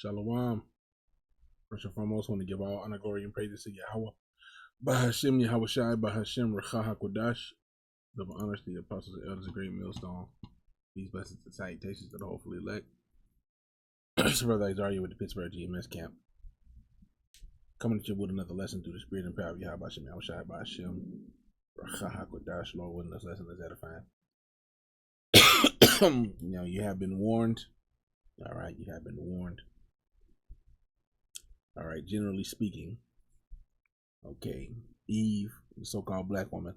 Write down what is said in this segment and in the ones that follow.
Shalom. First and foremost, I want to give all honor, glory, and praises to Yahweh. Bahashem Yahweh Shai, Bahashem Recha HaKodash. Double honors to the apostles and elders of Great Millstone. These blessings and salutations to the hopefully elect. It's Brother Isaiah with the Pittsburgh GMS camp. Coming at you with another lesson through the spirit and power of Yahweh Bahashem Yahweh Shai, Bahashem Recha HaKodash. Lord, willing, this lesson is edifying. You have been warned. All right, you have been warned. All right, generally speaking, okay, Eve, the so-called black woman,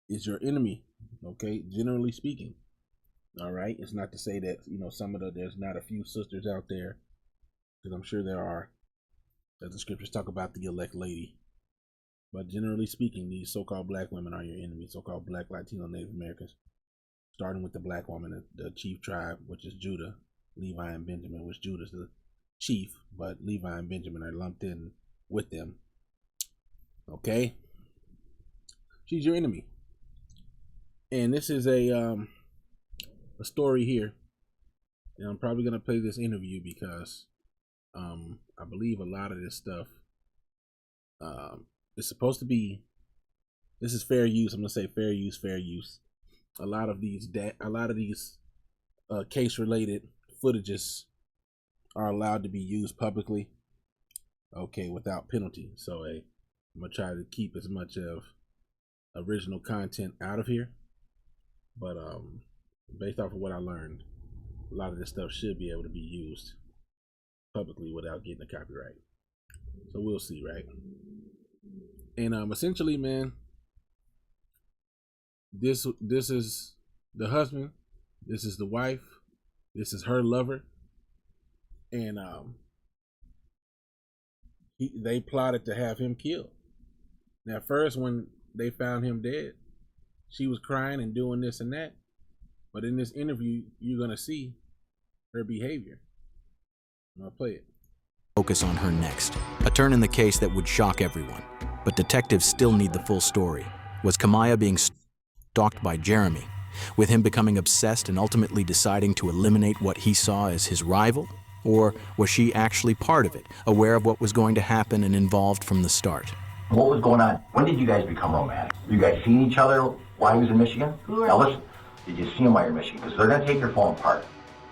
is your enemy, okay, generally speaking. All right, it's not to say that, there's not a few sisters out there, because I'm sure there are, as the scriptures talk about the elect lady. But generally speaking, these so-called black women are your enemy, so-called black, Latino, Native Americans, starting with the black woman, the chief tribe, which is Judah, Levi, and Benjamin, which Judah's the chief, but Levi and Benjamin are lumped in with them. Okay, she's your enemy, and this is a story here, and I'm probably gonna play this interview because I believe a lot of this stuff is supposed to be. This is fair use. I'm gonna say fair use. A lot of these case related footages are allowed to be used publicly, okay, without penalty. So I'm gonna try to keep as much of original content out of here, but based off of what I learned, a lot of this stuff should be able to be used publicly without getting a copyright. So we'll see, right? And essentially, man, this is the husband, this is the wife, this is her lover. And they plotted to have him killed. Now, first, when they found him dead, she was crying and doing this and that. But in this interview, you're going to see her behavior. I'll play it. Focus on her next. A turn in the case that would shock everyone. But detectives still need the full story. Was Kamaya being stalked by Jeremy, with him becoming obsessed and ultimately deciding to eliminate what he saw as his rival? Or was she actually part of it, aware of what was going to happen and involved from the start? What was going on? When did you guys become romantic? You guys seen each other while he was in Michigan? Right. Now listen, did you see him while you're in Michigan? Because they're going to take your phone apart.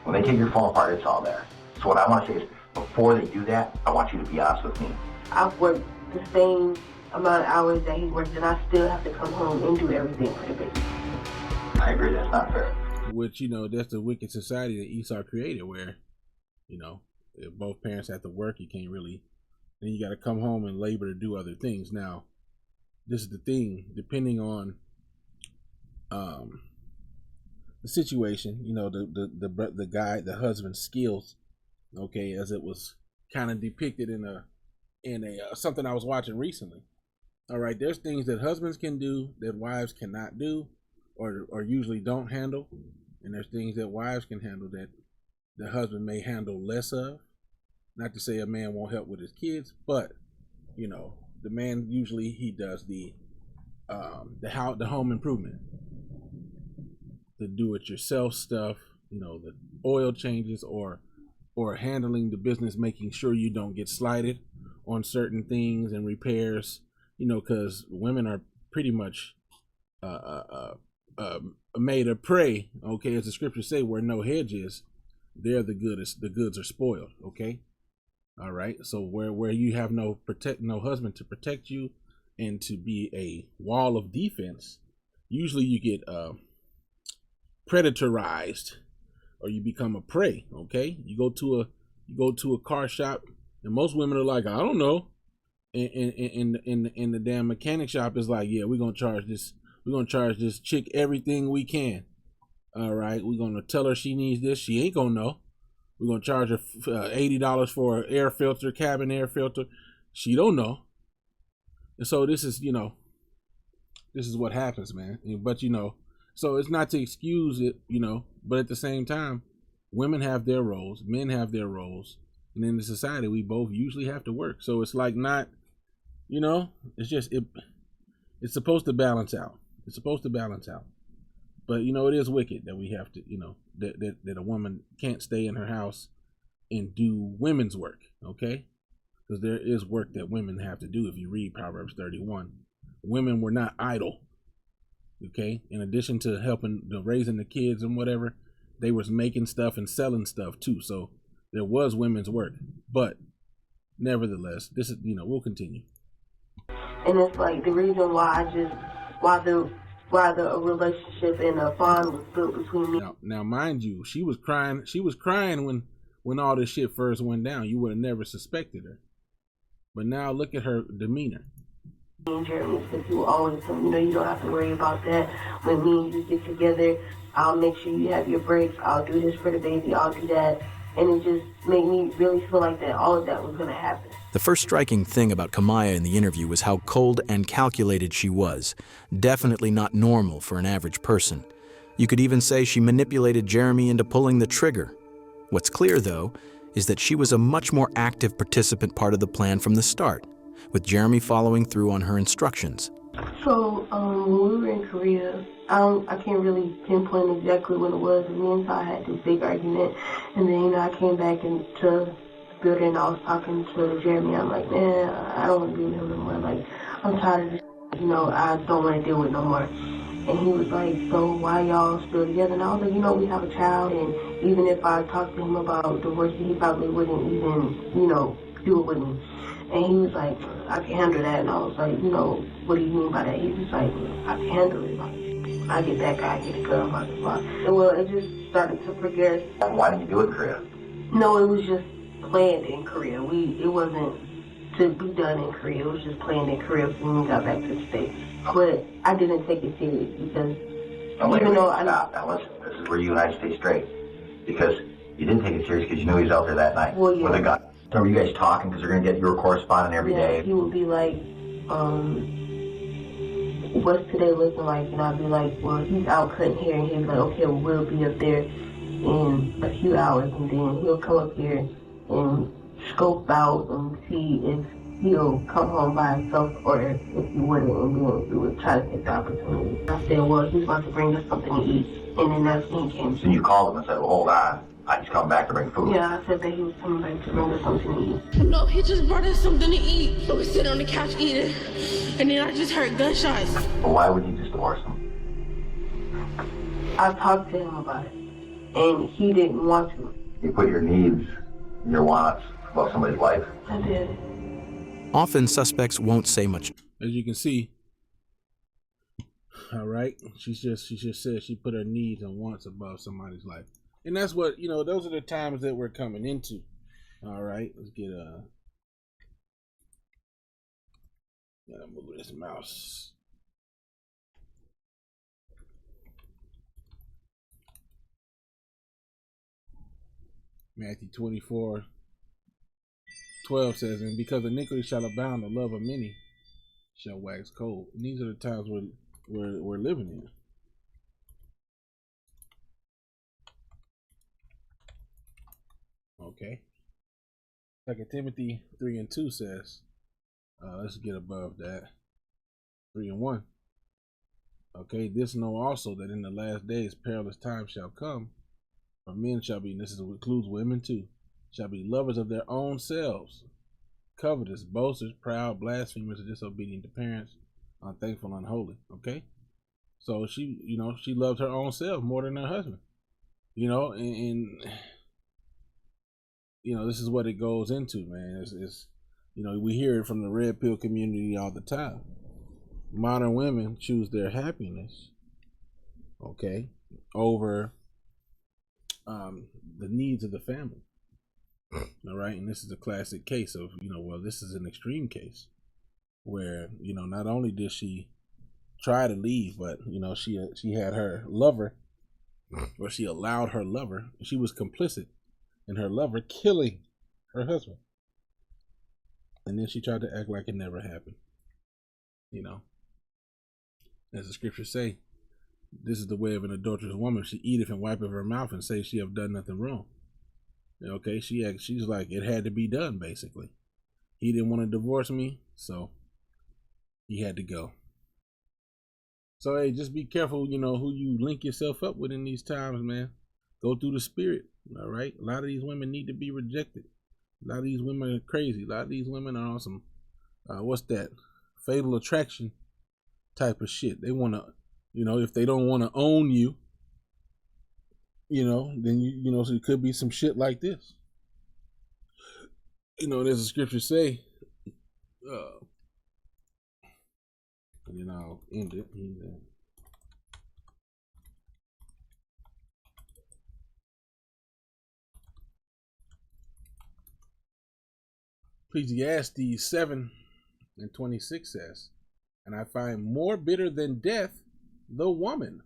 When they take your phone apart, it's all there. So what I want to say is, before they do that, I want you to be honest with me. I've worked the same amount of hours that he worked, and I still have to come home and do everything for the baby. I agree, that's not fair. Which, that's the wicked society that Esau created, where if both parents have to work, you can't really, then you got to come home and labor to do other things. Now, this is the thing, depending on the situation, the guy, the husband's skills, okay, as it was kind of depicted in a something I was watching recently. All right, there's things that husbands can do that wives cannot do, or usually don't handle, and there's things that wives can handle that the husband may handle less of. Not to say a man won't help with his kids, but the man usually he does the home improvement, the do-it-yourself stuff, the oil changes or handling the business, making sure you don't get slighted on certain things and repairs, because women are pretty much made of prey, okay, as the scriptures say, where no hedge is, there the goods are spoiled, okay? All right, so where you have no husband to protect you and to be a wall of defense, usually you get predatorized, or you become a prey, okay? You go to a car shop, and most women are like, I don't know, and the damn mechanic shop is like, yeah, we're gonna charge this chick everything we can. All right, we're gonna tell her she needs this. She ain't gonna know. We're gonna charge her $80 for an air filter, cabin air filter. She don't know. And so this is what happens, man. But so it's not to excuse it, but at the same time, women have their roles, men have their roles, and in the society we both usually have to work. So it's like not, it's just it's supposed to balance out. It's supposed to balance out. But it is wicked that we have to, that a woman can't stay in her house and do women's work, okay? Because there is work that women have to do. If you read Proverbs 31, women were not idle, okay? In addition to helping raising the kids and whatever, they was making stuff and selling stuff too. So there was women's work, but nevertheless, this is, we'll continue. And it's like the reason why the relationship and the bond was built between me. Now, mind you, she was crying. She was crying when all this shit first went down. You would have never suspected her. But now look at her demeanor. And Jeremy said you always tell me, you don't have to worry about that. When me and you get together, I'll make sure you have your breaks. I'll do this for the baby. I'll do that. And it just made me really feel like that all of that was going to happen. The first striking thing about Kamaya in the interview was how cold and calculated she was. Definitely not normal for an average person. You could even say she manipulated Jeremy into pulling the trigger. What's clear, though, is that she was a much more active participant part of the plan from the start, with Jeremy following through on her instructions. So, when we were in Korea, I can't really pinpoint exactly when it was. Me and Ty had this big argument, and then, I came back into the building, and I was talking to Jeremy. I'm like, man, I don't want to be with him no more. Like, I'm tired of this, I don't want to deal with it no more. And he was like, so why y'all still together? And I was like, we have a child, and even if I talked to him about divorce, he probably wouldn't even, do it with me. And he was like, I can handle that. And I was like, what do you mean by that? He was like, I can handle it. Like, I get that guy, I get a girl, blah, blah, blah. Well, it just started to progress. Why did you do it in Korea? No, it was just planned in Korea. It wasn't to be done in Korea. It was just planned in Korea when we got back to the States. But I didn't take it serious because Now listen, this is where you and I stay straight. Because you didn't take it serious because you knew he was out there that night. Well, yeah. With a gun. So were you guys talking because they're going to get, you were corresponding every day? He would be like, what's today looking like? And I'd be like, well, he's out cutting hair. And he'd be like, okay, well, we'll be up there in a few hours. And then he'll come up here and scope out and see if he'll come home by himself or if he wouldn't. And then we would try to take the opportunity. I said, well, he's about to bring us something to eat. And then that's when he came. So you called him and said, well, hold on. I just come back to bring food. Yeah, I said that he was coming back to bring us something to eat. No, he just brought us something to eat. So we sit on the couch eating, and then I just heard gunshots. Well, why would you just divorce him? I talked to him about it, and he didn't want to. You put your needs, your wants above somebody's life. I did. Often suspects won't say much. As you can see, all right, she just said she put her needs and wants above somebody's life. And that's what, those are the times that we're coming into. All right, let's get gotta move this mouse. Matthew 24:12 says, and because iniquity shall abound, the love of many shall wax cold. And these are the times we're living in. Okay. 2 Timothy 3:2 says, let's get above that. 3:1. Okay, this know also that in the last days perilous times shall come, for men shall be, and this includes women too, shall be lovers of their own selves, covetous, boasters, proud, blasphemers, disobedient to parents, unthankful, unholy. Okay, so she loves her own self more than her husband. And this is what it goes into, man. It's we hear it from the red pill community all the time. Modern women choose their happiness, okay, over the needs of the family. All right, and this is a classic case of, this is an extreme case where, not only did she try to leave, but she had her lover, or she allowed her lover, she was complicit in her lover killing her husband. And then she tried to act like it never happened. As the scriptures say, this is the way of an adulterous woman. She eateth and wipeth her mouth and say she have done nothing wrong. Okay, she's like, it had to be done, basically. He didn't want to divorce me, so he had to go. So hey, just be careful, who you link yourself up with in these times, man. Go through the spirit. All right, a lot of these women need to be rejected. A lot of these women are crazy. A lot of these women are on some what's that, fatal attraction type of shit. They want to, if they don't want to own you, then so it could be some shit like this. There's a scripture say, and then I'll end it. Ecclesiastes 7:26 says, "And I find more bitter than death the woman,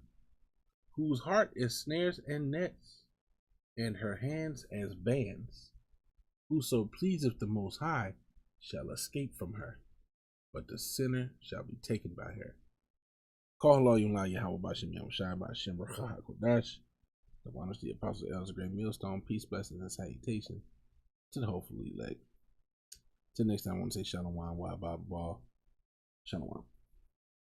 whose heart is snares and nets, and her hands as bands. Whoso pleaseth the Most High shall escape from her, but the sinner shall be taken by her." Call law Yum La Yahweh Bashim Yahushai Bashim Rachah Kodash. The one of the Apostle Elders, great millstone, peace, blessings, and salutation to the hopefully elect. Till next time, I want to say Shalom, Wa Ba Ba, Shalom.